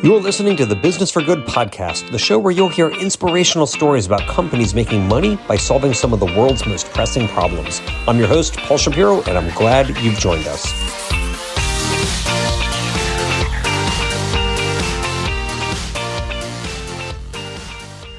You're listening to the Business for Good podcast, the show where you'll hear inspirational stories about companies making money by solving some of the world's most pressing problems. I'm your host, Paul Shapiro, and I'm glad you've joined us.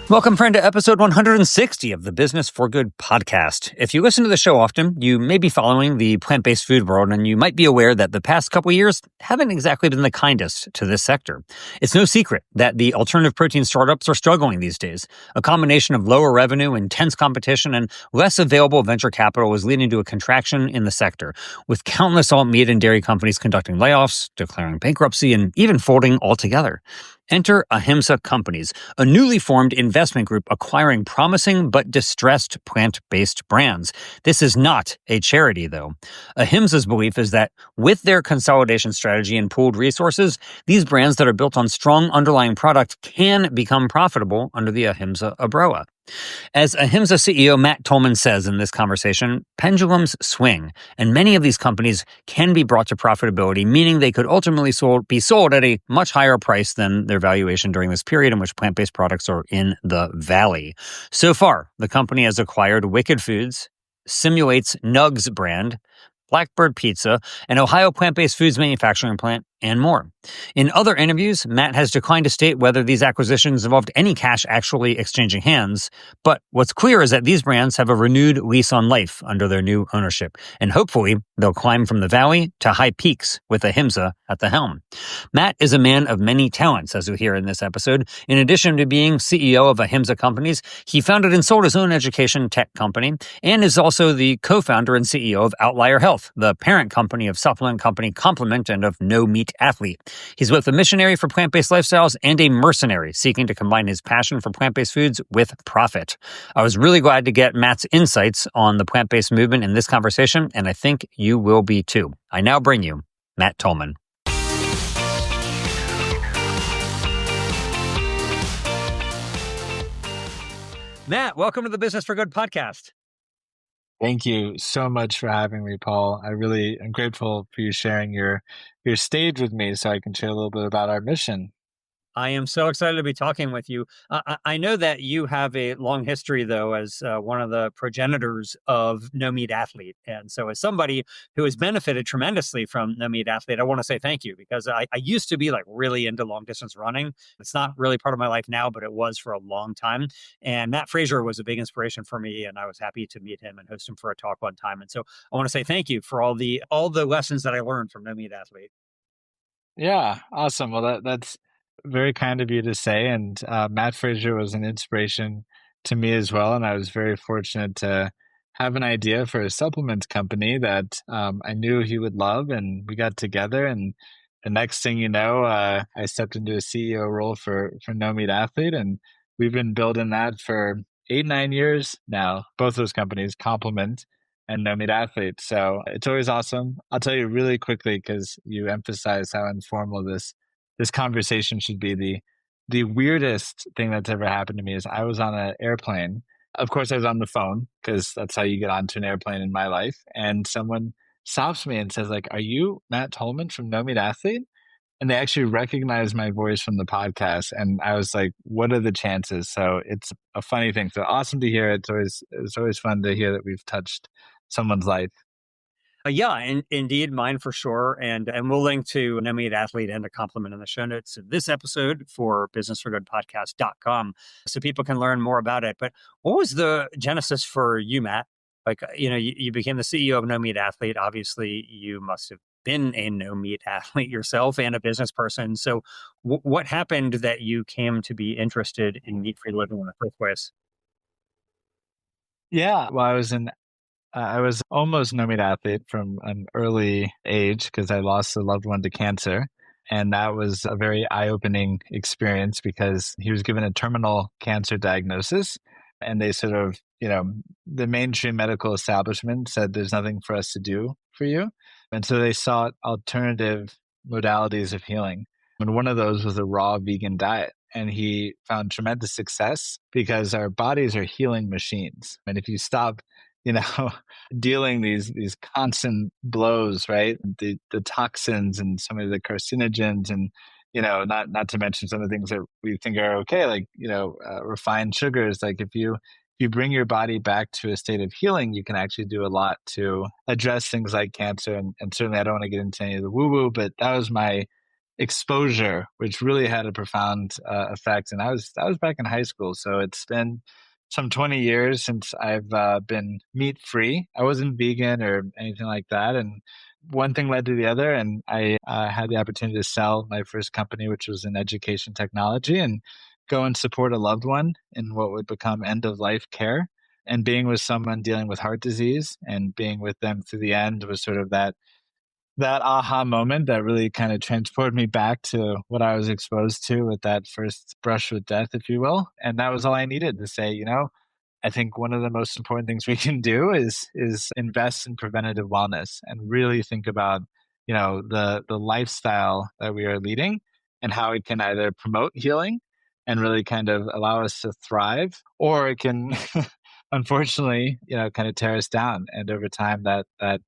Welcome, friend, to episode 160 of the Business for Good podcast. If you listen to the show often, you may be following the plant-based food world, and you might be aware that the past couple of years haven't exactly been the kindest to this sector. It's no secret that the alternative protein startups are struggling these days. A combination of lower revenue, intense competition, and less available venture capital is leading to a contraction in the sector, with countless alt meat and dairy companies conducting layoffs, declaring bankruptcy, and even folding altogether. Enter Ahimsa Companies, a newly formed investment group acquiring promising but distressed plant-based brands. This is not a charity, though. Ahimsa's belief is that with their consolidation strategy and pooled resources, these brands that are built on strong underlying product can become profitable under the Ahimsa umbrella. As Ahimsa CEO Matt Tullman says in this conversation, pendulums swing, and many of these companies can be brought to profitability, meaning they could ultimately be sold at a much higher price than their valuation during this period in which plant-based products are in the valley. So far, the company has acquired Wicked Foods, Simulate's Nugs brand, Blackbird Pizza, an Ohio plant-based foods manufacturing plant, and more. In other interviews, Matt has declined to state whether these acquisitions involved any cash actually exchanging hands, but what's clear is that these brands have a renewed lease on life under their new ownership, and hopefully they'll climb from the valley to high peaks with Ahimsa at the helm. Matt is a man of many talents, as you'll hear in this episode. In addition to being CEO of Ahimsa Companies, he founded and sold his own education tech company, and is also the co-founder and CEO of Outlier Health, the parent company of supplement company Complement and of No Meat Athlete. He's both a missionary for plant-based lifestyles and a mercenary seeking to combine his passion for plant-based foods with profit. I was really glad to get Matt's insights on the plant-based movement in this conversation, and I think you will be too. I now bring you Matt Tullman. Matt, welcome to the Business for Good podcast. Thank you so much for having me, Paul. I really am grateful for you sharing your stage with me so I can share a little bit about our mission. I am so excited to be talking with you. I know that you have a long history, though, as one of the progenitors of No Meat Athlete. And so as somebody who has benefited tremendously from No Meat Athlete, I want to say thank you, because I used to be like really into long distance running. It's not really part of my life now, but it was for a long time. And Matt Frazier was a big inspiration for me, and I was happy to meet him and host him for a talk one time. And so I want to say thank you for all the lessons that I learned from No Meat Athlete. Yeah, awesome. Well, that's very kind of you to say. And Matt Frazier was an inspiration to me as well. And I was very fortunate to have an idea for a supplement company that I knew he would love. And we got together. And the next thing you know, I stepped into a CEO role for No Meat Athlete. And we've been building that for 8-9 years now. Both those companies complement and No Meat Athlete. So it's always awesome. I'll tell you really quickly, because you emphasize how informal this conversation should be. The weirdest thing that's ever happened to me is I was on an airplane. Of course, I was on the phone, because that's how you get onto an airplane in my life. And someone stops me and says, like, "Are you Matt Tullman from No Meat Athlete?" And they actually recognized my voice from the podcast. And I was like, what are the chances? So it's a funny thing. So awesome to hear. It's always fun to hear that we've touched someone's life. Yeah, indeed, mine for sure. And we'll link to No Meat Athlete and a compliment in the show notes of this episode for businessforgoodpodcast.com, so people can learn more about it. But what was the genesis for you, Matt? Like, you became the CEO of No Meat Athlete. Obviously, you must have been a No Meat Athlete yourself and a business person. So what happened that you came to be interested in meat-free living in the first place? Yeah. Well, I was almost No Meat Athlete from an early age, because I lost a loved one to cancer. And that was a very eye-opening experience, because he was given a terminal cancer diagnosis. And they sort of, the mainstream medical establishment said there's nothing for us to do for you. And so they sought alternative modalities of healing. And one of those was a raw vegan diet. And he found tremendous success, because our bodies are healing machines. And if you stop dealing these constant blows, right? The toxins and some of the carcinogens and not to mention some of the things that we think are okay, like, refined sugars. Like if you bring your body back to a state of healing, you can actually do a lot to address things like cancer. And certainly I don't want to get into any of the woo woo, but that was my exposure, which really had a profound effect. And I was back in high school, so it's been some 20 years since I've been meat free. I wasn't vegan or anything like that, and one thing led to the other, and I had the opportunity to sell my first company, which was in education technology, and go and support a loved one in what would become end of life care. And being with someone dealing with heart disease and being with them through the end was sort of that aha moment that really kind of transported me back to what I was exposed to with that first brush with death, if you will. And that was all I needed to say, I think one of the most important things we can do is invest in preventative wellness and really think about, the lifestyle that we are leading and how it can either promote healing and really kind of allow us to thrive, or it can unfortunately, kind of tear us down. And over time that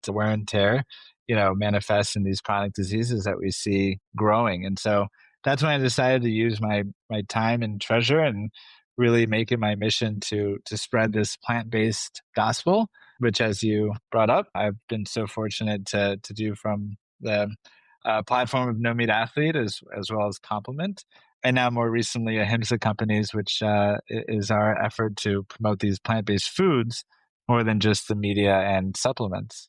wear and tear, manifests in these chronic diseases that we see growing. And so that's when I decided to use my time and treasure and really make it my mission to spread this plant-based gospel, which, as you brought up, I've been so fortunate to do from the platform of No Meat Athlete as well as Complement, and now more recently Ahimsa Companies, which is our effort to promote these plant-based foods more than just the media and supplements.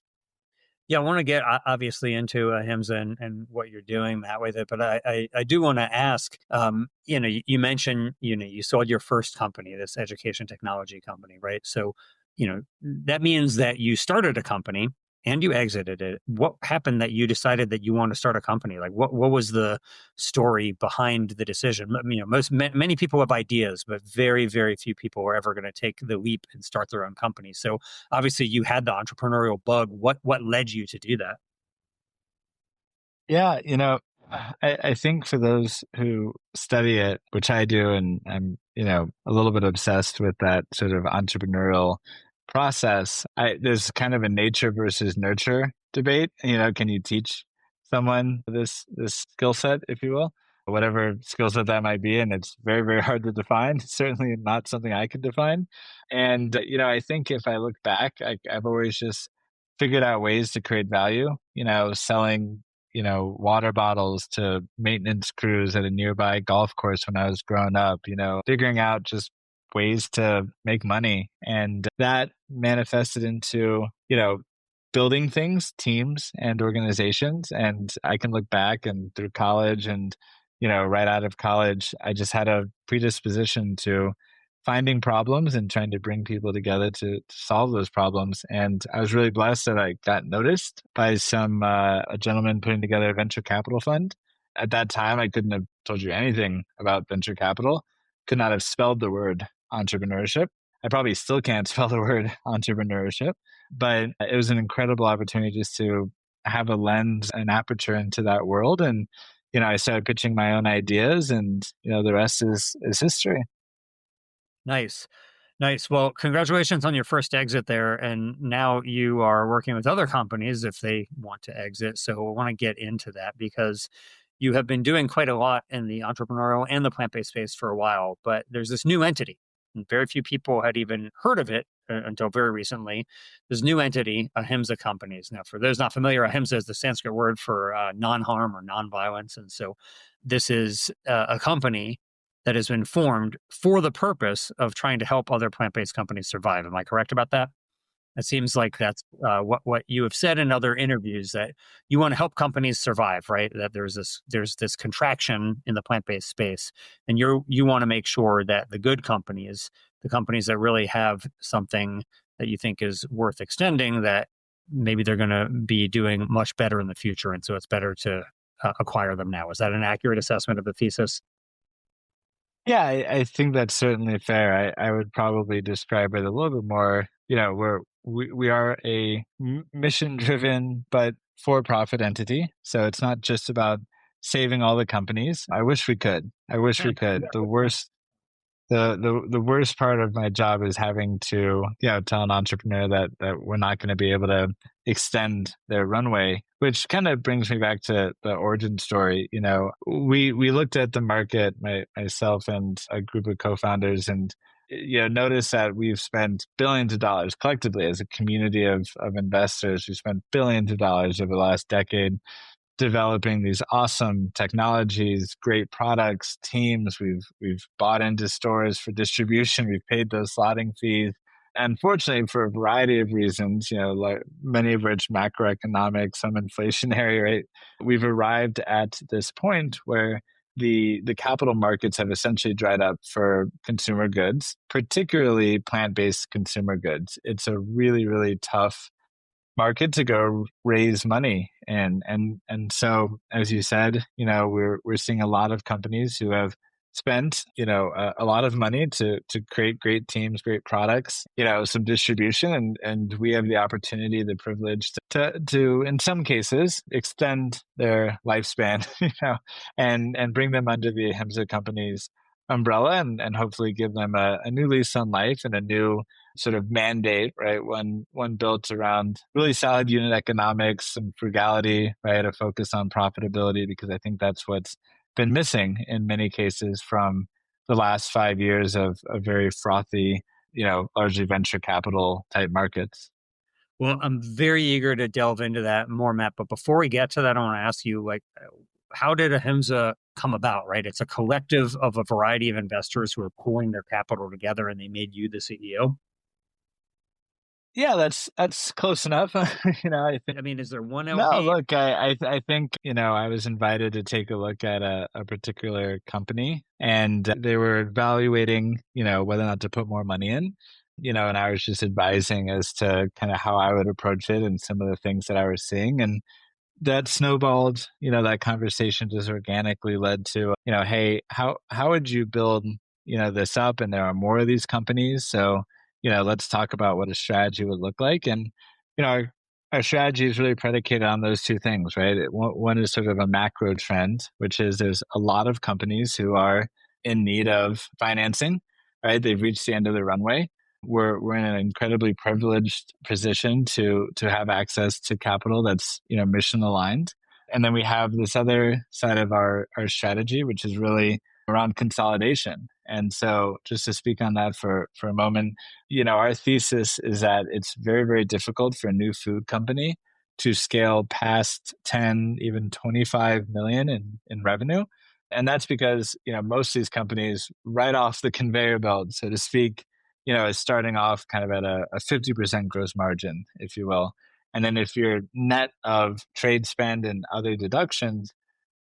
Yeah, I want to get obviously into Ahimsa and what you're doing that way. But I do want to ask, you mentioned, you sold your first company, this education technology company, right? So, that means that you started a company and you exited it. What happened that you decided that you want to start a company? Like, what was the story behind the decision? Many people have ideas, but very, very few people are ever going to take the leap and start their own company. So obviously you had the entrepreneurial bug. What led you to do that? Yeah, I think for those who study it, which I do, and I'm, a little bit obsessed with that sort of entrepreneurial process, there's kind of a nature versus nurture debate. Can you teach someone this skill set, if you will, whatever skill set that might be? And it's very, very hard to define. Certainly not something I could define. And I think if I look back, I've always just figured out ways to create value. Selling water bottles to maintenance crews at a nearby golf course when I was growing up, figuring out just ways to make money. And that manifested into, building things, teams and organizations. And I can look back and through college and, right out of college, I just had a predisposition to finding problems and trying to bring people together to solve those problems. And I was really blessed that I got noticed by a gentleman putting together a venture capital fund. At that time, I couldn't have told you anything about venture capital, could not have spelled the word entrepreneurship. I probably still can't spell the word entrepreneurship, but it was an incredible opportunity just to have a lens, an aperture into that world. And, I started pitching my own ideas, and, the rest is history. Nice. Nice. Well, congratulations on your first exit there. And now you are working with other companies if they want to exit. So I want to get into that because you have been doing quite a lot in the entrepreneurial and the plant based space for a while. But there's this new entity, and very few people had even heard of it until very recently. This new entity, Ahimsa Companies. Now, for those not familiar, Ahimsa is the Sanskrit word for non harm or non violence. And so this is a company that has been formed for the purpose of trying to help other plant-based companies survive. Am I correct about that? It seems like that's what you have said in other interviews, that you want to help companies survive, right? That there's this contraction in the plant-based space, and you want to make sure that the good companies, the companies that really have something that you think is worth extending, that maybe they're going to be doing much better in the future, and so it's better to acquire them now. Is that an accurate assessment of the thesis? Yeah, I think that's certainly fair. I would probably describe it a little bit more. We are a mission driven but for profit entity. So it's not just about saving all the companies. I wish we could. I wish we could. The worst. the worst part of my job is having to, tell an entrepreneur that we're not going to be able to extend their runway, which kind of brings me back to the origin story. We looked at the market, myself and a group of co-founders, and notice that we've spent billions of dollars collectively as a community of investors. We spent billions of dollars over the last decade developing these awesome technologies, great products, teams. We've bought into stores for distribution. We've paid those slotting fees. Unfortunately, for a variety of reasons, like many of which macroeconomic, some inflationary, right? We've arrived at this point where the capital markets have essentially dried up for consumer goods, particularly plant-based consumer goods. It's a really, really tough market to go raise money and so as you said, we're seeing a lot of companies who have spent a lot of money to create great teams, great products, some distribution, and we have the opportunity, the privilege to in some cases extend their lifespan, and bring them under the Ahimsa Companies umbrella, and hopefully give them a new lease on life and a new sort of mandate, right? One built around really solid unit economics and frugality, right? A focus on profitability, because I think that's what's been missing in many cases from the last 5 years of very frothy, largely venture capital type markets. Well, I'm very eager to delve into that more, Matt. But before we get to that, I want to ask you, how did Ahimsa come about, right? It's a collective of a variety of investors who are pooling their capital together, and they made you the CEO. Yeah, that's close enough. I think. I mean, is there one No, LP? look, I think, I was invited to take a look at a particular company, and they were evaluating, whether or not to put more money in, and I was just advising as to kind of how I would approach it and some of the things that I was seeing. And that snowballed, that conversation just organically led to, hey, how would you build, this up? And there are more of these companies. So, let's talk about what a strategy would look like. And, our strategy is really predicated on those two things, right? One is sort of a macro trend, which is there's a lot of companies who are in need of financing, right? They've reached the end of the runway. We're in an incredibly privileged position to have access to capital that's mission aligned. And then we have this other side of our strategy, which is really around consolidation. And so just to speak on that for a moment, our thesis is that it's very, very difficult for a new food company to scale past 10, even 25 million in revenue. And that's because, most of these companies right off the conveyor belt, so to speak, is starting off kind of at a 50% gross margin, if you will. And then if you're net of trade spend and other deductions,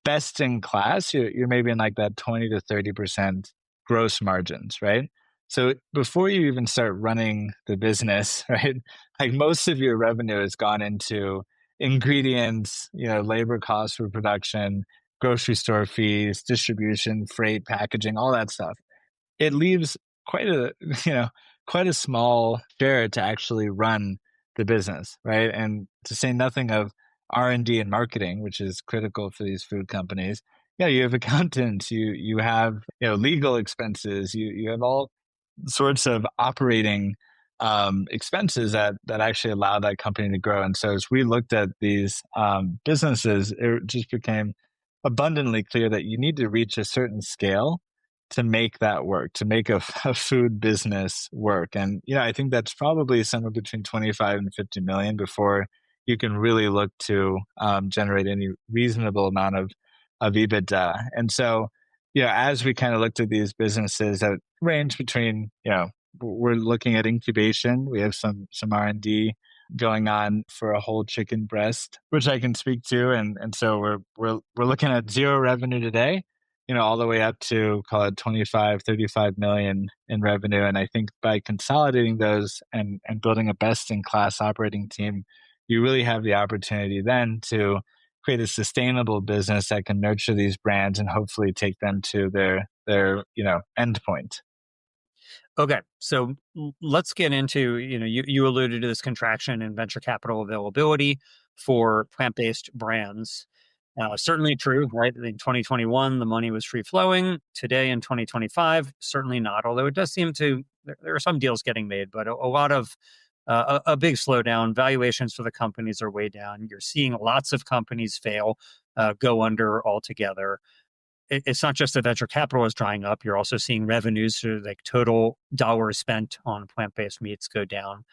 best in class, you're maybe in like that 20 to 30% gross margins, right? So before you even start running the business, right, like most of your revenue has gone into ingredients, labor costs for production, grocery store fees, distribution, freight, packaging, all that stuff. It leaves quite a you know quite a small share to actually run the business, right? And to say nothing of R&D and marketing, which is critical for these food companies. Yeah, you have accountants, you have legal expenses, you have all sorts of operating expenses that actually allow that company to grow. And so as we looked at these businesses, it just became abundantly clear that you need to reach a certain scale to make that work, to make a food business work. And I think that's probably somewhere between 25 and 50 million before you can really look to generate any reasonable amount of EBITDA. And so, as we kind of looked at these businesses that range between, we're looking at incubation. We have some R&D going on for a whole chicken breast, which I can speak to. And so we're looking at zero revenue today, all the way up to call it 25, 35 million in revenue. And I think by consolidating those and building a best in class operating team, you really have the opportunity then to create a sustainable business that can nurture these brands and hopefully take them to their end point. Okay, so let's get into, you alluded to this contraction in venture capital availability for plant-based brands. Certainly true, right? In 2021, the money was free flowing. Today in 2025, certainly not. Although it does seem to, there are some deals getting made, but a lot of a big slowdown. Valuations for the companies are way down. You're seeing lots of companies fail, go under altogether. It's not just that venture capital is drying up. You're also seeing revenues, so like total dollars spent on plant-based meats go down.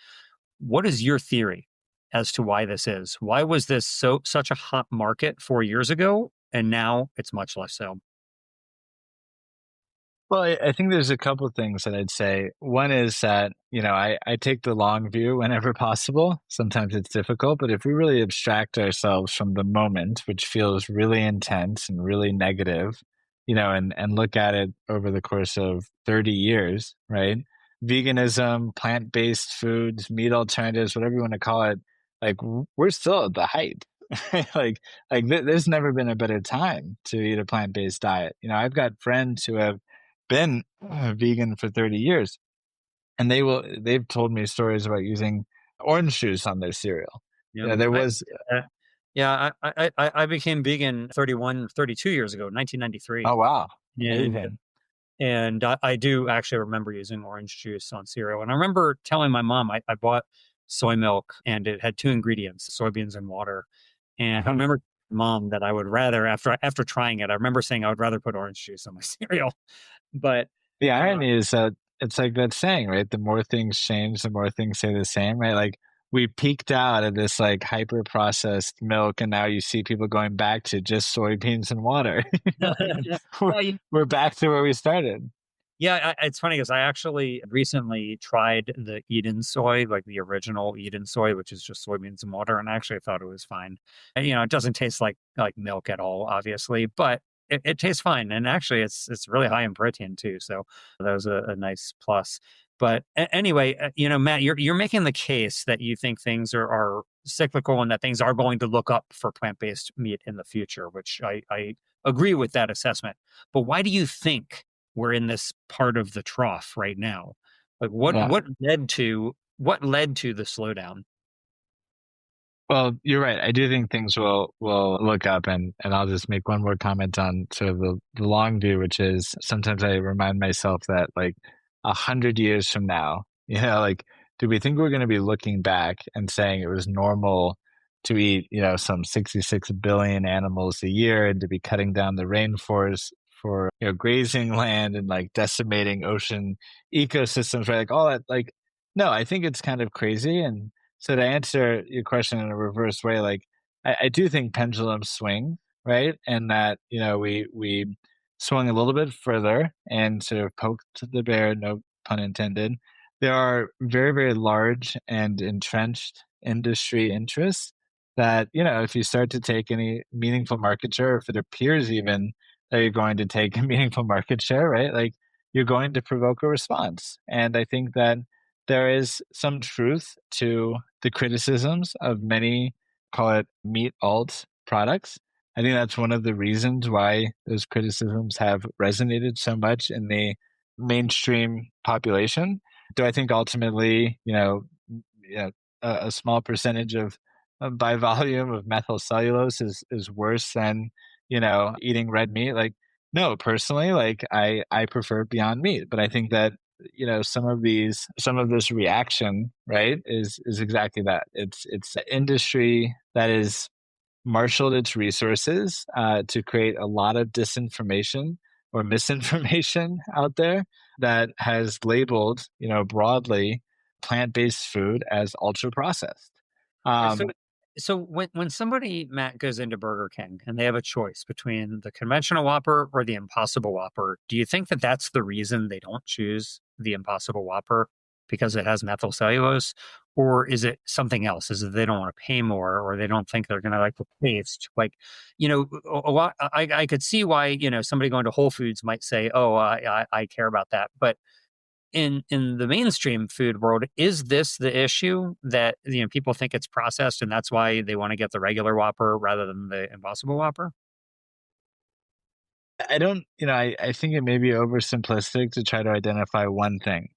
What is your theory as to why this is? Why was this such a hot market 4 years ago, and now it's much less so? Well, I think there's a couple things that I'd say. One is that, I take the long view whenever possible. Sometimes it's difficult, but if we really abstract ourselves from the moment, which feels really intense and really negative, and look at it over the course of 30 years, right? Veganism, plant-based foods, meat alternatives, whatever you want to call it, like we're still at the height. There's never been a better time to eat a plant-based diet. I've got friends who have been vegan for 30 years, and they've told me stories about using orange juice on their cereal. Yeah, There was uh, yeah. I became vegan 31, 32 years ago, 1993, oh wow, and amazing. I do actually remember using orange juice on cereal. And I remember telling my mom I bought soy milk and it had two ingredients, soybeans and water. And I remember mom that I would rather after trying it, I remember saying I would rather put orange juice on my cereal. But The uh, irony is that it's like that saying, right? The more things change, the more things stay the same, right? Like we peaked out of this like hyper processed milk, and now you see people going back to just soybeans and water. Like, we're, well, we're back to where we started. yeah, it's funny because I actually recently tried the Eden soy, like the original Eden soy, which is just soybeans and water, and I actually thought it was fine. And, it doesn't taste like milk at all, obviously, but it tastes fine, and actually, it's really high in protein too. So that was a nice plus. But anyway, Matt, you're making the case that you think things are cyclical and that things are going to look up for plant based meat in the future, which I agree with that assessment. But why do you think we're in this part of the trough right now? Like Yeah. what led to the slowdown? Well, you're right. I do think things will look up, and I'll just make one more comment on sort of the long view, which is sometimes I remind myself that like 100 years from now, like do we think we're going to be looking back and saying it was normal to eat, some 66 billion animals a year and to be cutting down the rainforest for grazing land and like decimating ocean ecosystems, right? Like all that, like no, I think it's kind of crazy. And so to answer your question in a reverse way, like I do think pendulums swing, right? And that, we swung a little bit further and sort of poked the bear, no pun intended. There are very, very large and entrenched industry interests that, if you start to take any meaningful market share, if it appears even that you're going to take a meaningful market share, right? Like you're going to provoke a response. And I think that there is some truth to the criticisms of many, call it meat alt products. I think that's one of the reasons why those criticisms have resonated so much in the mainstream population. Do I think ultimately, yeah, a small percentage of by volume of methyl cellulose is worse than eating red meat? Like, no, personally, like I prefer Beyond Meat, but I think that some of this reaction, right, is exactly that. It's an industry that is marshaled its resources to create a lot of disinformation or misinformation out there that has labeled, broadly plant-based food as ultra processed. So, Um, so when somebody, Matt, goes into Burger King and they have a choice between the conventional Whopper or the Impossible Whopper, do you think that that's the reason they don't choose the Impossible Whopper because it has methyl cellulose, or is it something else? Is it they don't want to pay more, or they don't think they're going to like the taste? Like, a lot. I could see why somebody going to Whole Foods might say, "Oh, I care about that," but in the mainstream food world, is this the issue that people think it's processed and that's why they want to get the regular Whopper rather than the Impossible Whopper? I don't, I think it may be oversimplistic to try to identify one thing.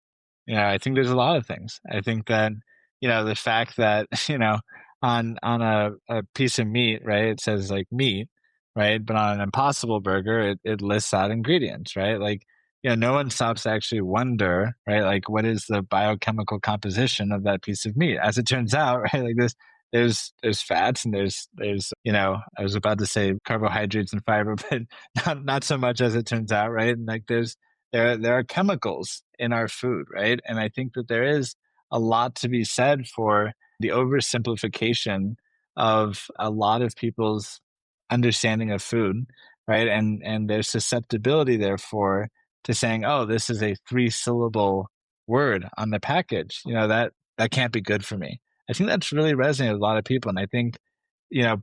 I think there's a lot of things. I think that, the fact that, on a piece of meat, right, it says like meat. right? But on an Impossible Burger, it lists out ingredients, right? Like, no one stops to actually wonder, right? Like, what is the biochemical composition of that piece of meat? As it turns out, right? Like this, there's fats and there's I was about to say carbohydrates and fiber, but not so much as it turns out, right? And like there are chemicals in our food, right? And I think that there is a lot to be said for the oversimplification of a lot of people's understanding of food, right? And their susceptibility, therefore, to saying, "Oh, this is a three-syllable word on the package. That can't be good for me." I think that's really resonated with a lot of people, and I think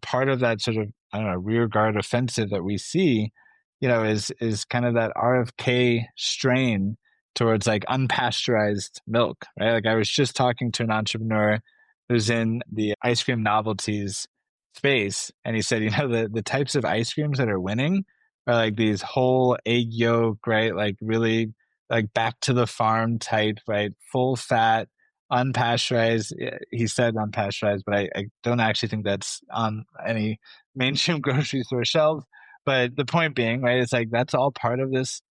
part of that sort of, I don't know, rear guard offensive that we see, is kind of that RFK strain towards like unpasteurized milk, right? Like I was just talking to an entrepreneur who's in the ice cream novelties space, and he said, the types of ice creams that are winning are like these whole egg yolk, right? Like really like back to the farm type, right? Full fat, unpasteurized. He said unpasteurized, but I don't actually think that's on any mainstream grocery store shelves. But the point being, right, it's like that's all part of this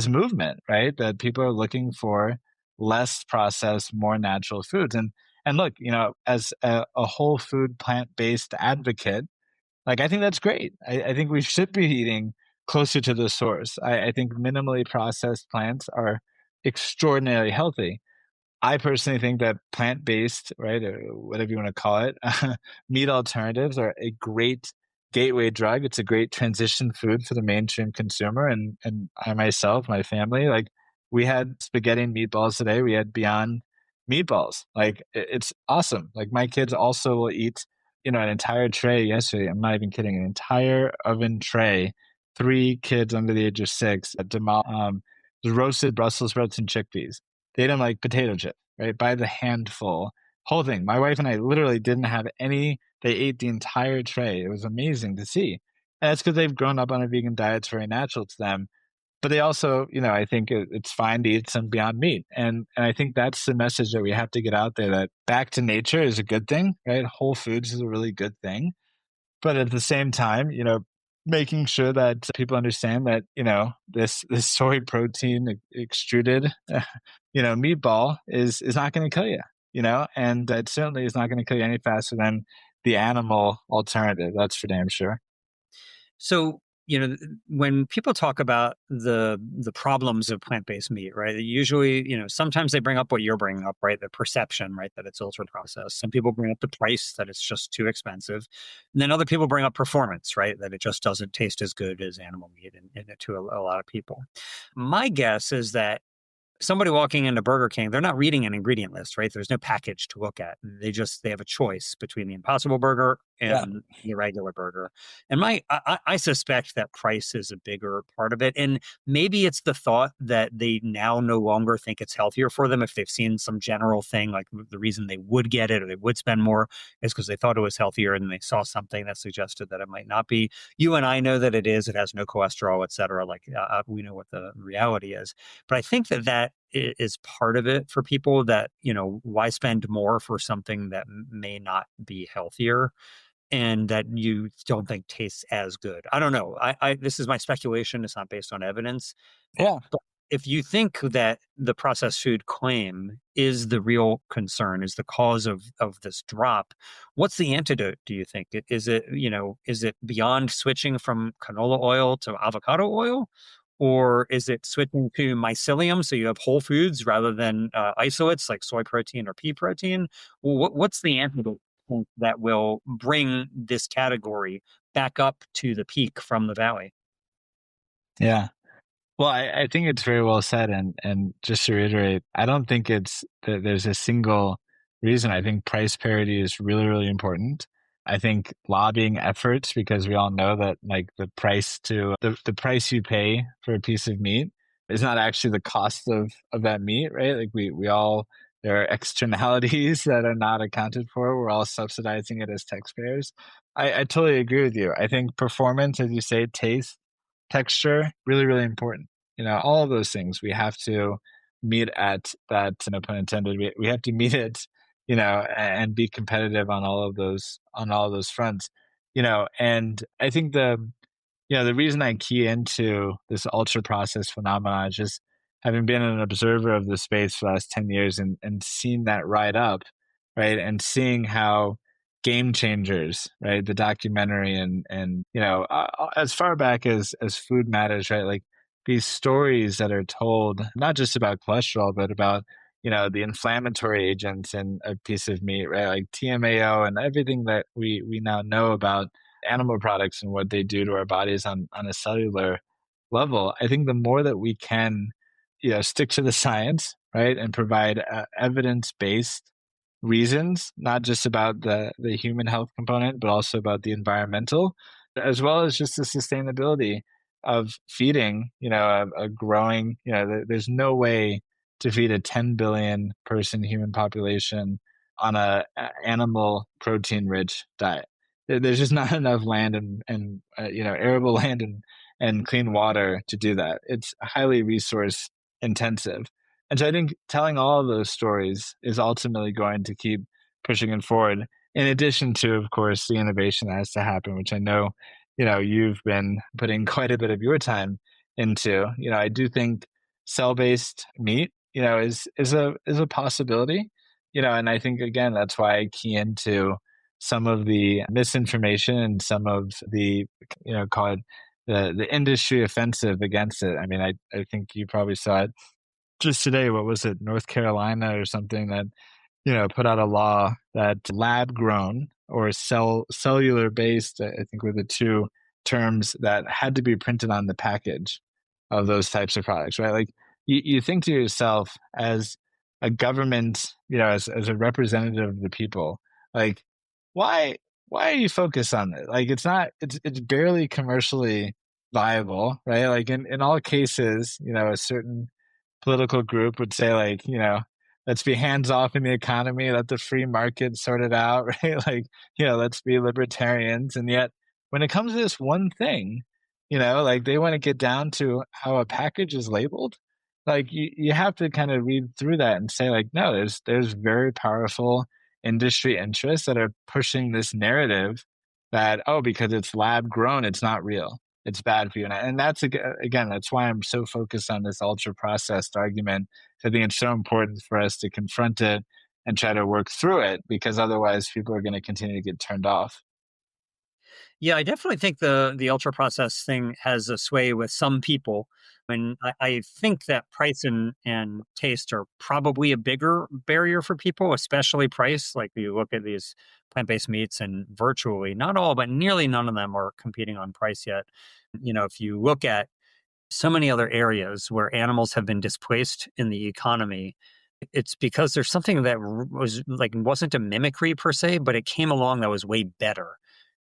movement, right? That people are looking for less processed, more natural foods. And look, as a whole food plant based advocate, like I think that's great. I think we should be eating closer to the source. I think minimally processed plants are extraordinarily healthy. I personally think that plant-based, right, or whatever you want to call it, meat alternatives are a great gateway drug. It's a great transition food for the mainstream consumer. And I myself, my family, like we had spaghetti and meatballs today. We had Beyond meatballs. Like it's awesome. Like my kids also will eat, an entire tray yesterday. I'm not even kidding. An entire oven tray. Three kids under the age of six, roasted Brussels sprouts and chickpeas. They ate them like potato chips, right? By the handful. Whole thing. My wife and I literally didn't have any. They ate the entire tray. It was amazing to see. And that's because they've grown up on a vegan diet. It's very natural to them. But they also, I think it's fine to eat some Beyond Meat. And I think that's the message that we have to get out there, that back to nature is a good thing, right? Whole foods is a really good thing. But at the same time, making sure that people understand that, this soy protein extruded, meatball is not going to kill you, and it certainly is not going to kill you any faster than the animal alternative. That's for damn sure. So, when people talk about the problems of plant-based meat, right? Usually, sometimes they bring up what you're bringing up, right? The perception, right, that it's ultra processed. Some people bring up the price, that it's just too expensive. And then other people bring up performance, right? That it just doesn't taste as good as animal meat to a lot of people. My guess is that somebody walking into Burger King, they're not reading an ingredient list, right? There's no package to look at. They have a choice between the Impossible Burger Yeah. and the regular burger. And I suspect that price is a bigger part of it. And maybe it's the thought that they now no longer think it's healthier for them if they've seen some general thing, like the reason they would get it or they would spend more is because they thought it was healthier and they saw something that suggested that it might not be. You and I know that it is. It has no cholesterol, et cetera. Like we know what the reality is. But I think that is part of it for people, that, why spend more for something that may not be healthier and that you don't think tastes as good. I don't know. This is my speculation. It's not based on evidence. Yeah. But if you think that the processed food claim is the real concern, is the cause of this drop, what's the antidote, do you think? Is it beyond switching from canola oil to avocado oil? Or is it switching to mycelium, so you have whole foods rather than isolates like soy protein or pea protein? What's the antidote that will bring this category back up to the peak from the valley? Yeah. Well, I think it's very well said, and just to reiterate, I don't think it's that there's a single reason. I think price parity is really, really important. I think lobbying efforts, because we all know that like the price you pay for a piece of meat is not actually the cost of that meat, right? Like we all, there are externalities that are not accounted for. We're all subsidizing it as taxpayers. I totally agree with you. I think performance, as you say, taste, texture, really, really important. All of those things we have to meet at that, no pun intended, we have to meet it, and be competitive on all of those fronts. And I think the reason I key into this ultra process phenomenon is just having been an observer of the space for the last 10 years and seen that ride up, right? And seeing how Game Changers, right? The documentary and as far back as Food Matters, right? Like these stories that are told, not just about cholesterol, but about, the inflammatory agents in a piece of meat, right? Like TMAO and everything that we now know about animal products and what they do to our bodies on a cellular level. I think the more that we can, stick to the science, right, and provide evidence based reasons, not just about the human health component, but also about the environmental, as well as just the sustainability of feeding, a growing, there's no way to feed a 10 billion person human population on a animal protein rich diet. There's just not enough land and arable land and clean water to do that. It's highly resource intensive. And so I think telling all of those stories is ultimately going to keep pushing it forward. In addition to, of course, the innovation that has to happen, which I know, you've been putting quite a bit of your time into. I do think cell-based meat, is a possibility. And I think again, that's why I key into some of the misinformation and some of the, call it the industry offensive against it. I mean, I think you probably saw it just today. What was it, North Carolina or something, that put out a law that lab grown or cellular based, I think were the two terms that had to be printed on the package of those types of products, right? Like you think to yourself as a government, as a representative of the people, like why why are you focused on it? Like it's barely commercially viable, right? Like in all cases, a certain political group would say like, let's be hands off in the economy, let the free market sort it out, right? Like, let's be libertarians. And yet when it comes to this one thing, like they want to get down to how a package is labeled. Like you have to kind of read through that and say like, no, there's very powerful industry interests that are pushing this narrative that, oh, because it's lab grown, it's not real, it's bad for you. And that's again, that's why I'm so focused on this ultra processed argument. I think it's so important for us to confront it and try to work through it, because otherwise people are going to continue to get turned off. Yeah, I definitely think the ultra processed thing has a sway with some people. And I think that price and taste are probably a bigger barrier for people, especially price. Like you look at these plant based meats, and virtually not all, but nearly none of them are competing on price yet. If you look at so many other areas where animals have been displaced in the economy, it's because there's something that was like wasn't a mimicry per se, but it came along that was way better.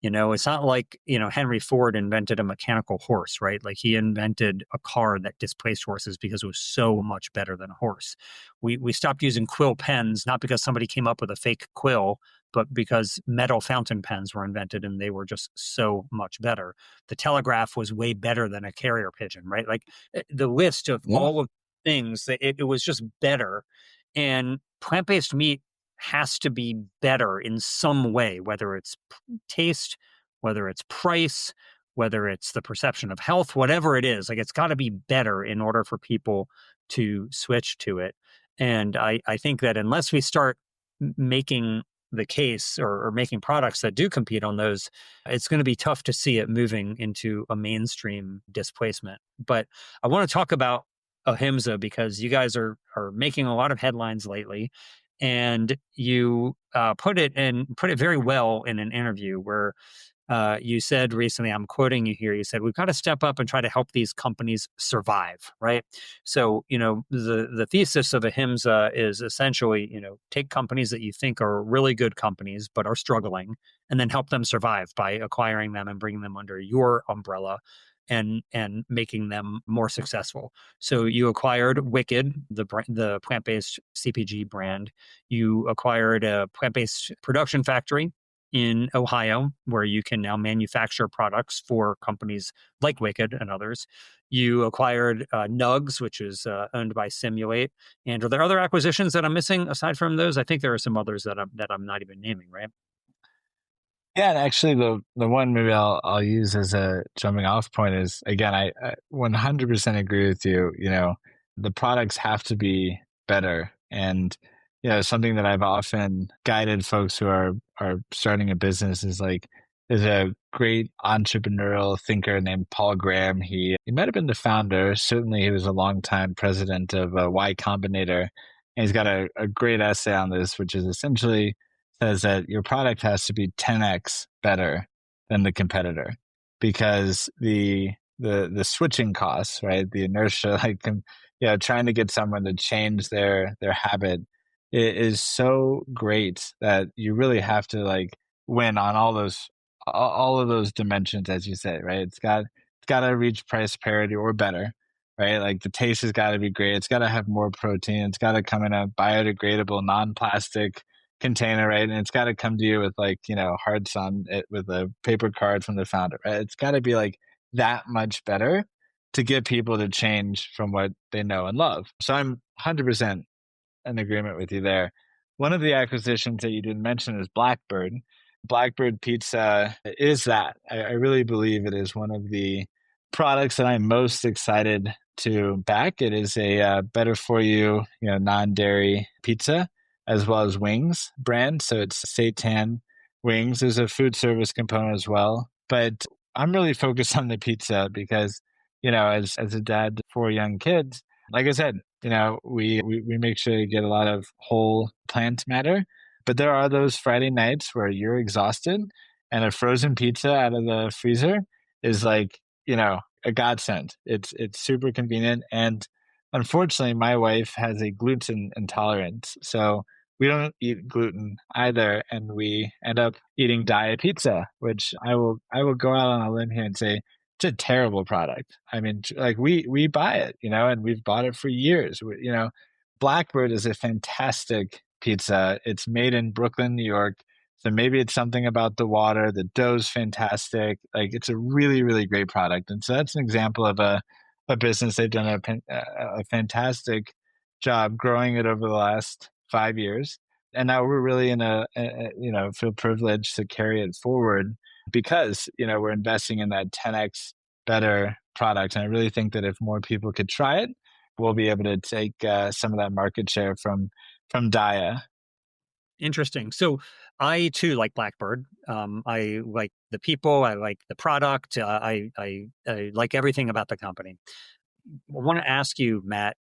It's not like, Henry Ford invented a mechanical horse, right? Like he invented a car that displaced horses because it was so much better than a horse. We stopped using quill pens, not because somebody came up with a fake quill, but because metal fountain pens were invented and they were just so much better. The telegraph was way better than a carrier pigeon, right? Like the list of Yeah. all of things, it was just better. And plant-based meat has to be better in some way, whether it's taste, whether it's price, whether it's the perception of health, whatever it is. Like it's got to be better in order for people to switch to it. And I think that unless we start making the case, or making products that do compete on those, it's going to be tough to see it moving into a mainstream displacement. But I want to talk about Ahimsa because you guys are making a lot of headlines lately, and you put it very well in an interview where you said recently, I'm quoting you here, you said, we've got to step up and try to help these companies survive, right? So, the thesis of Ahimsa is essentially, take companies that you think are really good companies but are struggling, and then help them survive by acquiring them and bringing them under your umbrella and making them more successful. So you acquired Wicked, the plant-based CPG brand. You acquired a plant-based production factory in Ohio, where you can now manufacture products for companies like Wicked and others. You acquired Nugs, which is owned by Simulate. And are there other acquisitions that I'm missing aside from those? I think there are some others that I'm not even naming, right? Yeah, and actually, the one maybe I'll use as a jumping off point is, again, I 100% agree with you. You know, the products have to be better, and you know, something that I've often guided folks who are starting a business is like, there's a great entrepreneurial thinker named Paul Graham. He might have been the founder. Certainly, he was a longtime president of Y Combinator, and he's got a great essay on this, which is essentially says that your product has to be 10x better than the competitor, because the switching costs, right? The inertia, like, you know, trying to get someone to change their habit is so great that you really have to like win on all of those dimensions, as you say, right? It's got to reach price parity or better, right? Like the taste has got to be great. It's got to have more protein. It's got to come in a biodegradable, non-plastic container, right? And it's got to come to you with like, you know, hearts on it with a paper card from the founder, right? It's got to be like that much better to get people to change from what they know and love. So I'm 100% in agreement with you there. One of the acquisitions that you didn't mention is Blackbird. Blackbird Pizza is that. I really believe it is one of the products that I'm most excited to back. It is a better for you, you know, non-dairy pizza as well as wings brand. So it's seitan wings. There's a food service component as well, but I'm really focused on the pizza because, you know, as a dad to four young kids, like I said, you know, we make sure to get a lot of whole plant matter. But there are those Friday nights where you're exhausted and a frozen pizza out of the freezer is like, you know, a godsend. It's super convenient. And unfortunately, my wife has a gluten intolerance. So we don't eat gluten either, and we end up eating diet pizza, which I will go out on a limb here and say it's a terrible product. I mean, like we buy it, you know, and we've bought it for years. You know, Blackbird is a fantastic pizza. It's made in Brooklyn, New York. So maybe it's something about the water. The dough's fantastic. Like it's a really, really great product. And so that's an example of a business they've done a fantastic job growing it over the last 5 years. And now we're really in you know, feel privileged to carry it forward because, you know, we're investing in that 10x better product. And I really think that if more people could try it, we'll be able to take some of that market share from Daya. Interesting. So I too like Blackbird. I like the people. I like the product. I like everything about the company. I want to ask you, Matt,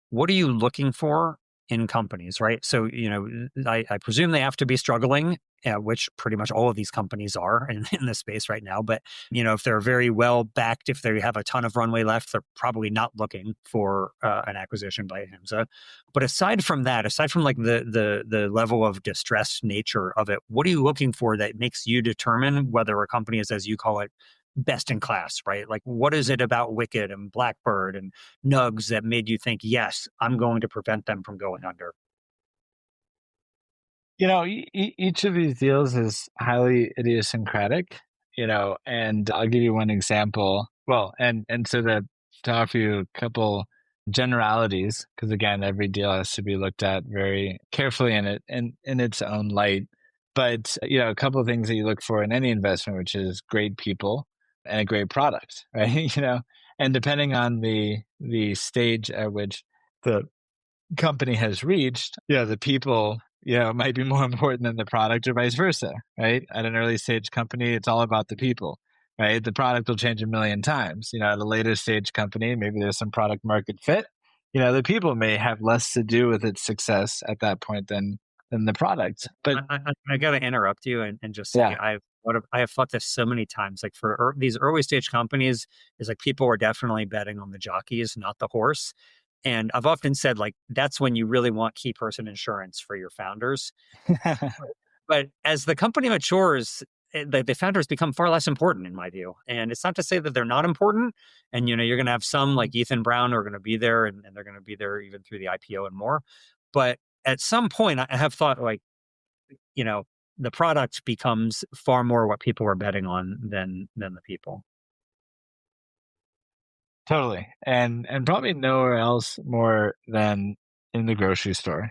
what are you looking for in companies, right? So, you know, I presume they have to be struggling, which pretty much all of these companies are in this space right now. But, you know, if they're very well backed, if they have a ton of runway left, they're probably not looking for an acquisition by Ahimsa. But aside from that, aside from like the level of distressed nature of it, what are you looking for that makes you determine whether a company is, as you call it, best in class, right? Like, what is it about Wicked and Blackbird and Nugs that made you think, yes, I'm going to prevent them from going under? You know, each of these deals is highly idiosyncratic, you know, and I'll give you one example. Well, and so to offer you a couple generalities, because again, every deal has to be looked at very carefully in its own light. But you know, a couple of things that you look for in any investment, which is great people and a great product, right? You know, and depending on the stage at which the company has reached, you know, the people, you know, might be more important than the product or vice versa, right? At an early stage company, it's all about the people, right? The product will change a million times. You know, at a later stage company, maybe there's some product market fit. You know, the people may have less to do with its success at that point than the product. But I got to interrupt you and just say yeah. I have thought this so many times. Like for these early stage companies, is like people are definitely betting on the jockeys, not the horse. And I've often said like that's when you really want key person insurance for your founders. But as the company matures, the founders become far less important in my view. And it's not to say that they're not important. And you know, you're going to have some like Ethan Brown who are going to be there, and they're going to be there even through the IPO and more. But at some point, I have thought like, you know, the product becomes far more what people are betting on than the people. Totally. And probably nowhere else more than in the grocery store.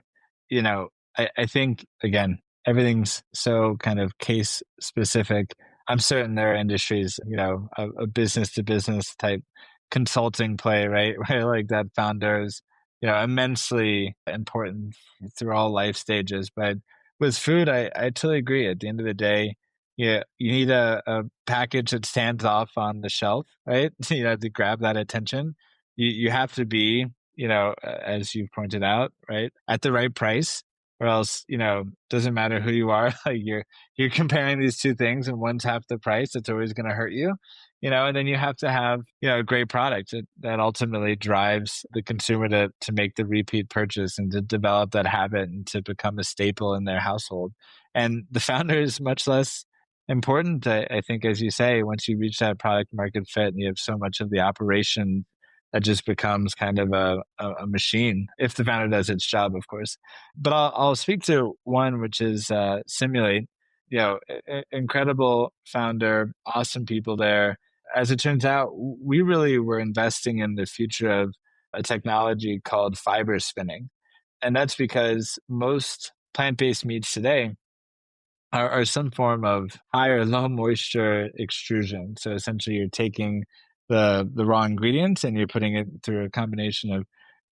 You know, I think again, everything's so kind of case specific. I'm certain there are industries, a business to business type consulting play, right? Where like that founder is, immensely important through all life stages. But with food, I totally agree. At the end of the day, yeah, you need a package that stands off on the shelf, right? To grab that attention. You have to be, as you pointed out, right, at the right price, or else, doesn't matter who you are. Like you're comparing these two things, and one's half the price. It's always going to hurt you, and then you have to have, a great product that ultimately drives the consumer to make the repeat purchase and to develop that habit and to become a staple in their household. And the founder is much less important. I think, as you say, once you reach that product market fit and you have so much of the operation that just becomes kind of a machine, if the founder does its job, of course. But I'll speak to one, which is Simulate. Incredible founder, awesome people there. As it turns out, we really were investing in the future of a technology called fiber spinning. And that's because most plant-based meats today are some form of high or low moisture extrusion. So essentially you're taking the raw ingredients and you're putting it through a combination of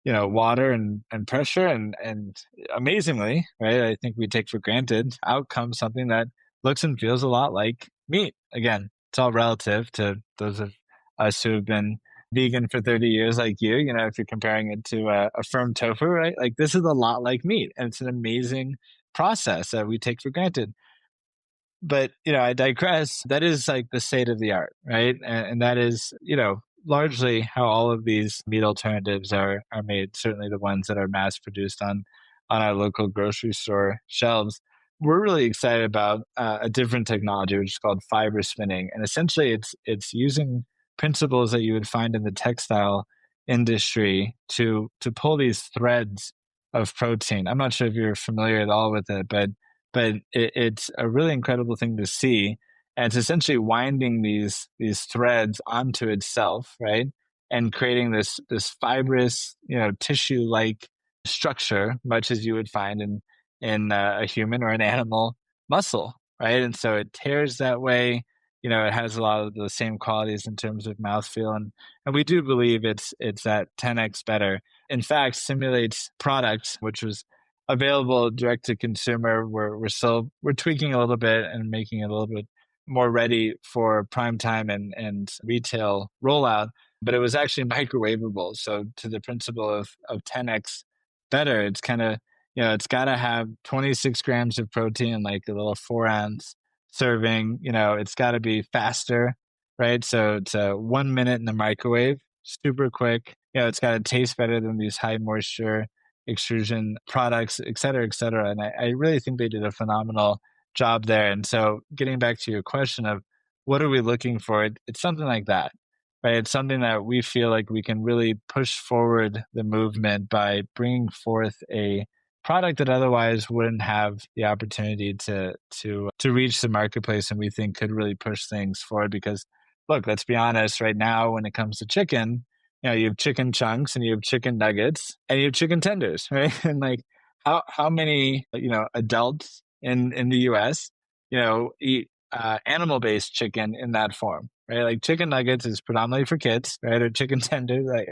water and pressure, and amazingly, right, I think we take for granted, out comes something that looks and feels a lot like meat. Again, it's all relative to those of us who have been vegan for 30 years like you. If you're comparing it to a firm tofu, right, like this is a lot like meat, and it's an amazing process that we take for granted. But I digress. That is like the state of the art, right? And that is, largely how all of these meat alternatives are made. Certainly the ones that are mass produced on our local grocery store shelves. We're really excited about a different technology, which is called fiber spinning, and essentially it's using principles that you would find in the textile industry to pull these threads of protein. I'm not sure if you're familiar at all with it, but it's a really incredible thing to see. And it's essentially winding these threads onto itself, right? And creating this fibrous, tissue like structure, much as you would find in a human or an animal muscle, right? And so it tears that way. It has a lot of the same qualities in terms of mouthfeel, and we do believe it's at 10x better. In fact, Simulate's product, which was available direct to consumer, we're tweaking a little bit and making it a little bit more ready for prime time and retail rollout. But it was actually microwavable. So to the principle of 10x better, it's kind of, it's got to have 26 grams of protein, like a little 4 ounce serving. It's got to be faster, right? So it's 1 minute in the microwave, super quick. It's got to taste better than these high moisture extrusion products, et cetera, et cetera. And I really think they did a phenomenal job there. And so getting back to your question of what are we looking for, it's something like that, right? It's something that we feel like we can really push forward the movement by bringing forth a product that otherwise wouldn't have the opportunity to reach the marketplace, and we think could really push things forward. Because look, let's be honest, right now when it comes to chicken, you have chicken chunks and you have chicken nuggets and you have chicken tenders, right? And like how many, adults in the US, eat animal-based chicken in that form, right? Like chicken nuggets is predominantly for kids, right? Or chicken tenders, like,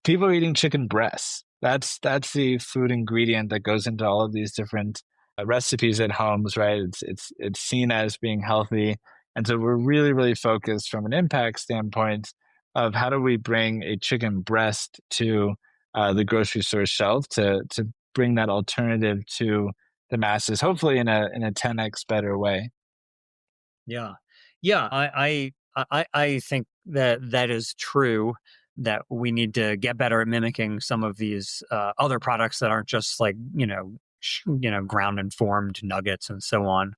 people are eating chicken breasts. That's the food ingredient that goes into all of these different recipes at homes, right? It's seen as being healthy, and so we're really really focused from an impact standpoint of how do we bring a chicken breast to the grocery store shelf to bring that alternative to the masses, hopefully in a 10x better way. Yeah. Yeah. I think that is true, that we need to get better at mimicking some of these other products that aren't just like, ground and formed nuggets and so on,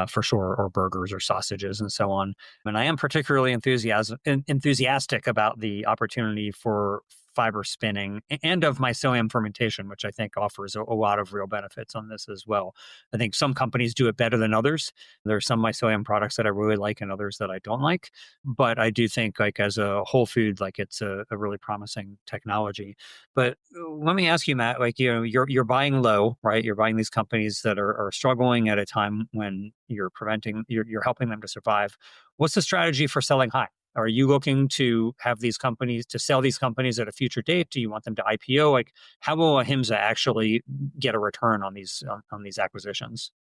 for sure, or burgers or sausages and so on. And I am particularly enthusiastic about the opportunity for fiber spinning and of mycelium fermentation, which I think offers a lot of real benefits on this as well. I think some companies do it better than others. There are some mycelium products that I really like and others that I don't like. But I do think, like, as a whole food, like, it's a really promising technology. But let me ask you, Matt, like, you're buying low, right? You're buying these companies that are struggling at a time when you're helping them to survive. What's the strategy for selling high? Are you looking to have these companies to sell these companies at a future date? Do you want them to IPO? Like, how will Ahimsa actually get a return on these acquisitions?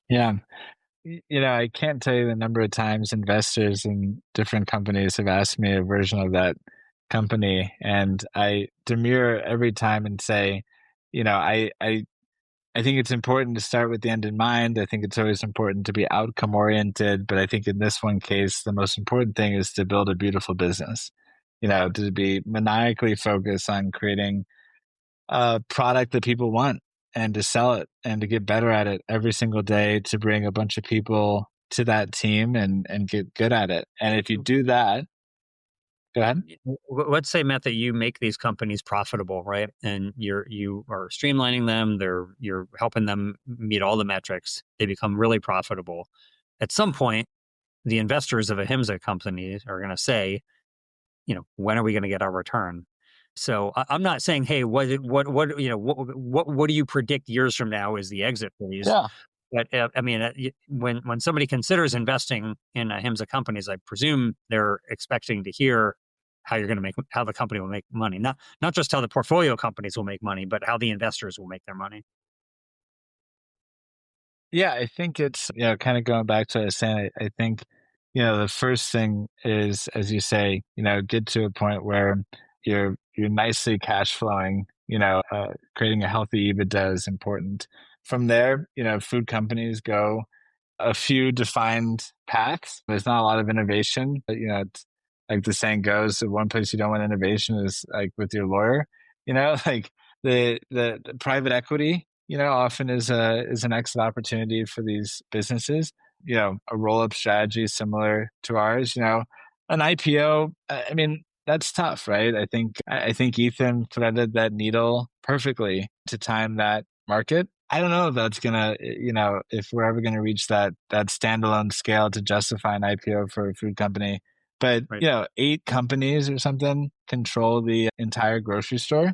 Yeah. I can't tell you the number of times investors in different companies have asked me a version of that company, and I demur every time and say, I think it's important to start with the end in mind. I think it's always important to be outcome oriented, but I think in this one case, the most important thing is to build a beautiful business. To be maniacally focused on creating a product that people want and to sell it and to get better at it every single day, to bring a bunch of people to that team and get good at it. And if you do that, go ahead. Let's say, Matt, that you make these companies profitable, right? And you are streamlining them. You're helping them meet all the metrics. They become really profitable. At some point, the investors of Ahimsa companies are going to say, when are we going to get our return? So I'm not saying, hey, what do you predict years from now is the exit for these? Yeah. But I mean, when somebody considers investing in Ahimsa companies, I presume they're expecting to hear how the company will make money, not just how the portfolio companies will make money, but how the investors will make their money. Yeah, I think it's, kind of going back to what I was saying, I think, the first thing is, as you say, get to a point where you're nicely cash flowing, creating a healthy EBITDA is important. From there, food companies go a few defined paths. There's not a lot of innovation, but it's like the saying goes, the one place you don't want innovation is like with your lawyer. Like the private equity, often is an exit opportunity for these businesses. A roll up strategy similar to ours. An IPO. I mean, that's tough, right? I think Ethan threaded that needle perfectly to time that market. I don't know if that's gonna, if we're ever gonna reach that standalone scale to justify an IPO for a food company. But Right. 8 companies or something control the entire grocery store,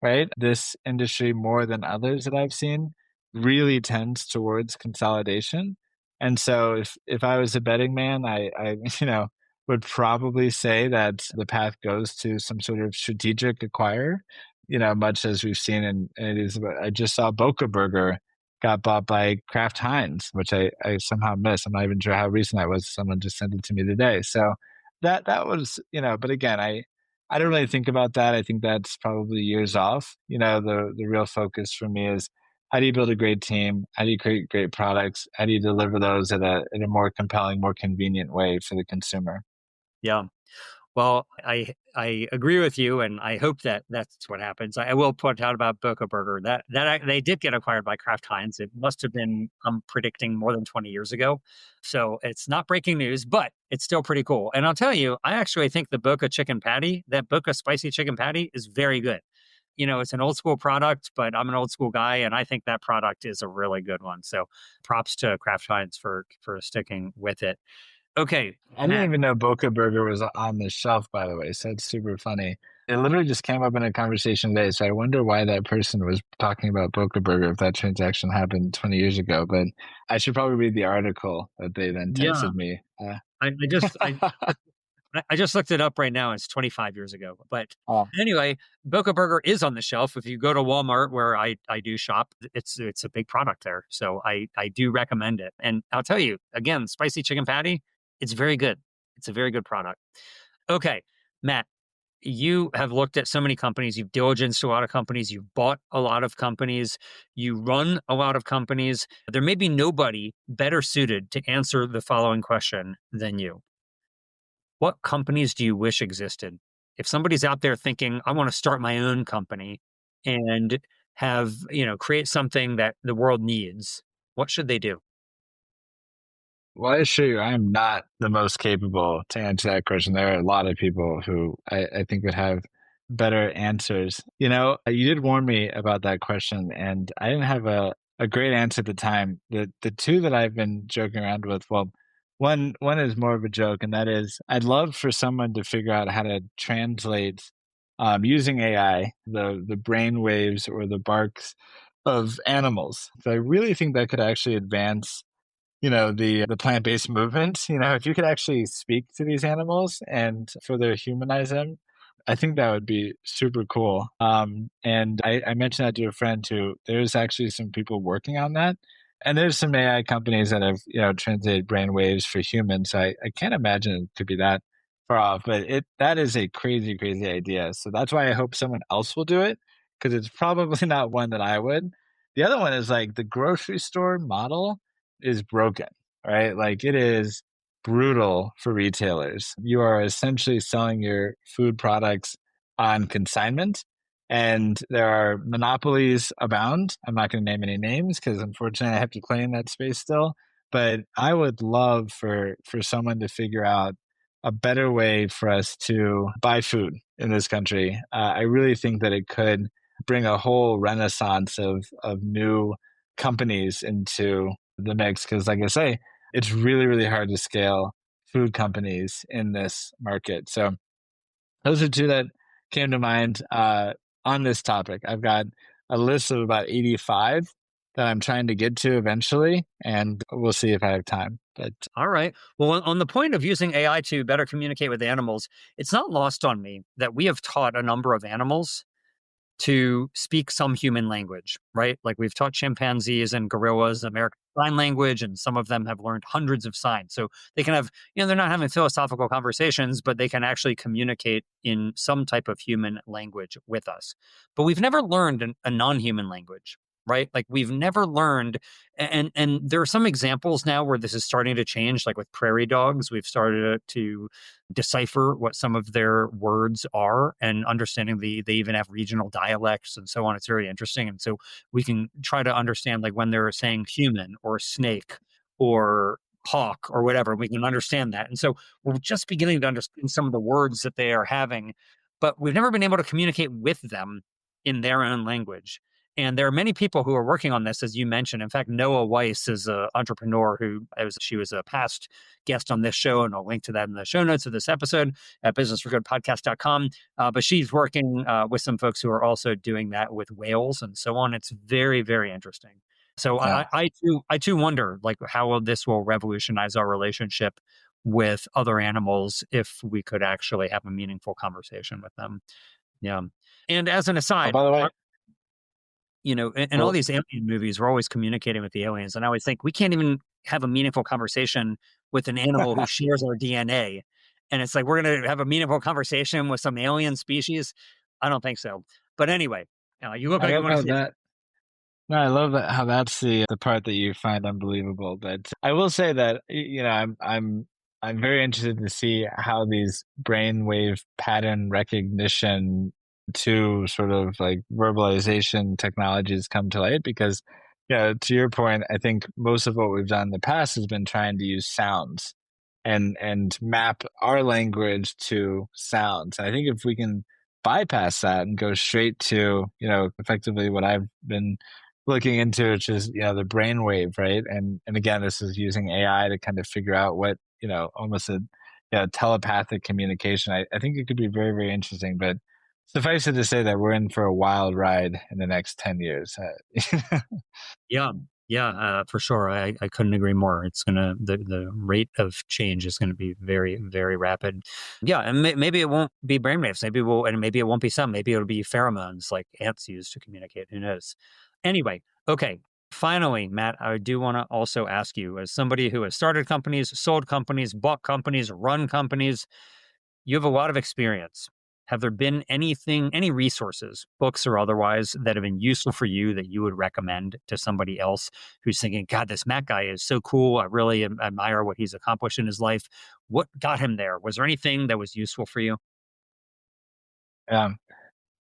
right? This industry, more than others that I've seen, really tends towards consolidation. And so, if I was a betting man, I would probably say that the path goes to some sort of strategic acquirer, much as we've seen it is. I just saw Boca Burger got bought by Kraft Heinz, which I somehow missed. I'm not even sure how recent that was. Someone just sent it to me today. So that was, but again, I don't really think about that. I think that's probably years off. The real focus for me is, how do you build a great team? How do you create great products? How do you deliver those in a more compelling, more convenient way for the consumer? Yeah. Well, I agree with you, and I hope that that's what happens. I will point out about Boca Burger they did get acquired by Kraft Heinz. It must have been, I'm predicting, more than 20 years ago. So it's not breaking news, but it's still pretty cool. And I'll tell you, I actually think that Boca spicy chicken patty, is very good. It's an old school product, but I'm an old school guy, and I think that product is a really good one. So props to Kraft Heinz for sticking with it. Okay, I didn't Matt. even know Boca Burger was on the shelf, by the way. So it's super funny. It literally just came up in a conversation today. So I wonder why that person was talking about Boca Burger if that transaction happened 20 years ago. But I should probably read the article that they then Yeah, texted me. I just looked it up right now. It's 25 years ago. But Oh, anyway, Boca Burger is on the shelf. If you go to Walmart, where I do shop, it's a big product there. So I do recommend it. And I'll tell you again, spicy chicken patty, it's very good. It's a very good product. Okay, Matt, you have looked at so many companies. You've diligenced a lot of companies. You've bought a lot of companies. You run a lot of companies. There may be nobody better suited to answer the following question than you. What companies do you wish existed? If somebody's out there thinking, I want to start my own company and create something that the world needs, what should they do? Well, I assure you, I am not the most capable to answer that question. There are a lot of people who I think would have better answers. You did warn me about that question, and I didn't have a great answer at the time. The two that I've been joking around with, well, one is more of a joke, and that is I'd love for someone to figure out how to translate using AI the brain waves or the barks of animals. So I really think that could actually advance the plant-based movement. If you could actually speak to these animals and further humanize them, I think that would be super cool. And I mentioned that to a friend too. There's actually some people working on that. And there's some AI companies that have, translated brain waves for humans. So I can't imagine it could be that far off, but that is a crazy, crazy idea. So that's why I hope someone else will do it, because it's probably not one that I would. The other one is like the grocery store model is broken, right? Like it is brutal for retailers. You are essentially selling your food products on consignment, and there are monopolies abound. I'm not going to name any names because unfortunately I have to play in that space still. But I would love for someone to figure out a better way for us to buy food in this country. I really think that it could bring a whole renaissance of new companies into the mix because, like I say, it's really, really hard to scale food companies in this market. So those are two that came to mind on this topic. I've got a list of about 85 that I'm trying to get to eventually, and we'll see if I have time. But All right. Well, on the point of using AI to better communicate with animals, it's not lost on me that we have taught a number of animals to speak some human language, right? Like we've taught chimpanzees and gorillas American Sign Language, and some of them have learned hundreds of signs. So they can have, they're not having philosophical conversations, but they can actually communicate in some type of human language with us. But we've never learned a non human language. Right, like we've never learned, and there are some examples now where this is starting to change. Like with prairie dogs, we've started to decipher what some of their words are and understanding they even have regional dialects and so on. It's very interesting. And so we can try to understand like when they're saying human or snake or hawk or whatever, we can understand that. And so we're just beginning to understand some of the words that they are having, but we've never been able to communicate with them in their own language. And there are many people who are working on this, as you mentioned. In fact, Noah Weiss is an entrepreneur she was a past guest on this show, and I'll link to that in the show notes of this episode at businessforgoodpodcast.com. But she's working with some folks who are also doing that with whales and so on. It's very, very interesting. So yeah, I too wonder like how this will revolutionize our relationship with other animals if we could actually have a meaningful conversation with them. Yeah. And as an oh, aside, by the way, in all well, these alien movies, we're always communicating with the aliens. And I always think we can't even have a meaningful conversation with an animal who shares our DNA. And it's like, we're going to have a meaningful conversation with some alien species. I don't think so. But anyway, you look I like you love want to how say, that No, I love that how that's the part that you find unbelievable. But I will say that I'm very interested to see how these brainwave pattern recognition to sort of like verbalization technologies come to light because yeah, to your point, I think most of what we've done in the past has been trying to use sounds and map our language to sounds. I think if we can bypass that and go straight to, effectively what I've been looking into, which is the brainwave, right? And again, this is using AI to kind of figure out what almost a telepathic communication. I think it could be very, very interesting, but suffice it to say that we're in for a wild ride in the next 10 years. yeah, yeah, for sure. I couldn't agree more. It's the rate of change is gonna be very, very rapid. Yeah, and maybe it won't be brainwaves. Maybe it won't be some. Maybe it'll be pheromones like ants use to communicate. Who knows? Anyway, okay. Finally, Matt, I do want to also ask you, as somebody who has started companies, sold companies, bought companies, run companies, you have a lot of experience. Have there been any resources, books or otherwise, that have been useful for you that you would recommend to somebody else who's thinking, God, this Matt guy is so cool. I really admire what he's accomplished in his life. What got him there? Was there anything that was useful for you? um,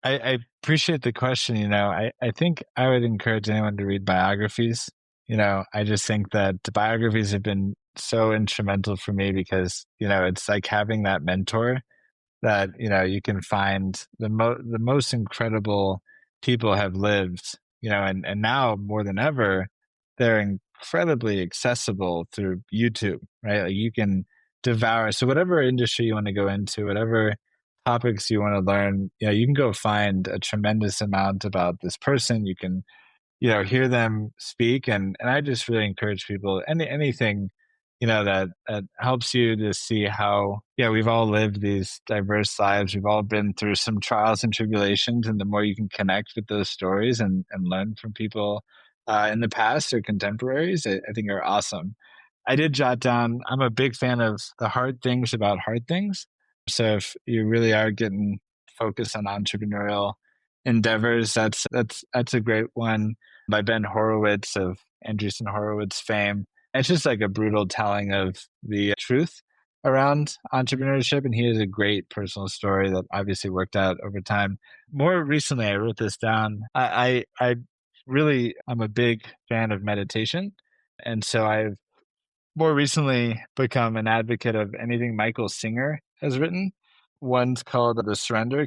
I appreciate the question. I think I would encourage anyone to read biographies. I just think that biographies have been so instrumental for me because, it's like having that mentor that, you can find the most incredible people have lived, and now more than ever, they're incredibly accessible through YouTube, right? Like you can devour. So whatever industry you want to go into, whatever topics you want to learn, you can go find a tremendous amount about this person. You can hear them speak. And I just really encourage people, anything, that helps you to see how, yeah, we've all lived these diverse lives. We've all been through some trials and tribulations. And the more you can connect with those stories and learn from people in the past or contemporaries, I think are awesome. I did jot down, I'm a big fan of the hard things about hard things. So if you really are getting focused on entrepreneurial endeavors, that's a great one by Ben Horowitz of Andreessen Horowitz fame. It's just like a brutal telling of the truth around entrepreneurship. And he has a great personal story that obviously worked out over time. More recently, I wrote this down. I really, I'm a big fan of meditation. And so I've more recently become an advocate of anything Michael Singer has written. One's called The Surrender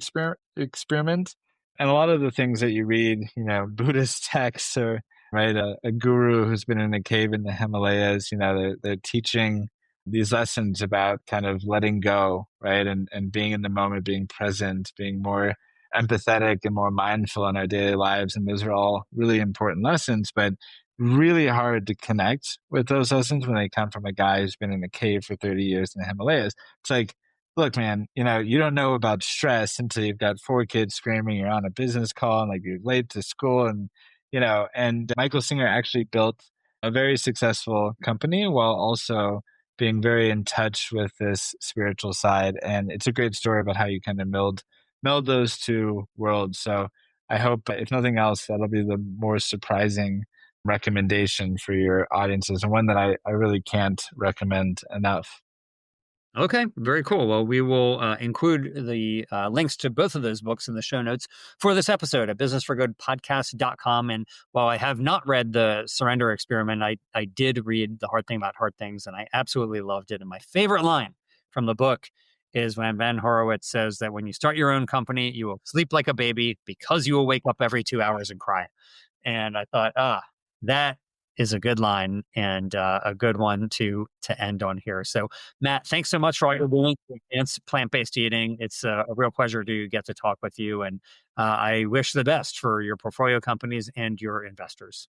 Experiment. And a lot of the things that you read, Buddhist texts or right, a guru who's been in a cave in the Himalayas, they're teaching these lessons about kind of letting go, right? And being in the moment, being present, being more empathetic and more mindful in our daily lives. And those are all really important lessons, but really hard to connect with those lessons when they come from a guy who's been in a cave for 30 years in the Himalayas. It's like, look, man, you don't know about stress until you've got 4 kids screaming, you're on a business call and like you're late to school. And Michael Singer actually built a very successful company while also being very in touch with this spiritual side. And it's a great story about how you kind of meld those two worlds. So I hope, if nothing else, that'll be the more surprising recommendation for your audiences, and one that I really can't recommend enough. Okay, very cool. Well, we will include the links to both of those books in the show notes for this episode at businessforgoodpodcast.com. And while I have not read The Surrender Experiment, I did read The Hard Thing About Hard Things, and I absolutely loved it. And my favorite line from the book is when Ben Horowitz says that when you start your own company, you will sleep like a baby because you will wake up every 2 hours and cry. And I thought, that is a good line and a good one to end on here. So, Matt, thanks so much for all you're doing to advance plant-based eating. It's a real pleasure to get to talk with you, and I wish the best for your portfolio companies and your investors.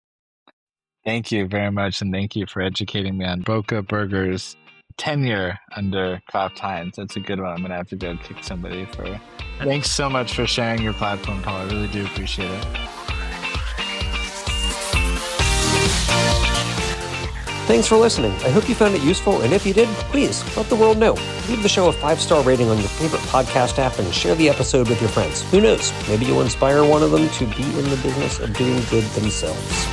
Thank you very much, and thank you for educating me on Boca Burger's tenure under Kraft Heinz. That's a good one. I'm going to have to go kick somebody for. Thanks so much for sharing your platform, Paul. I really do appreciate it. Thanks for listening. I hope you found it useful, and if you did, please let the world know. Leave the show a 5-star rating on your favorite podcast app and share the episode with your friends. Who knows? Maybe you'll inspire one of them to be in the business of doing good themselves.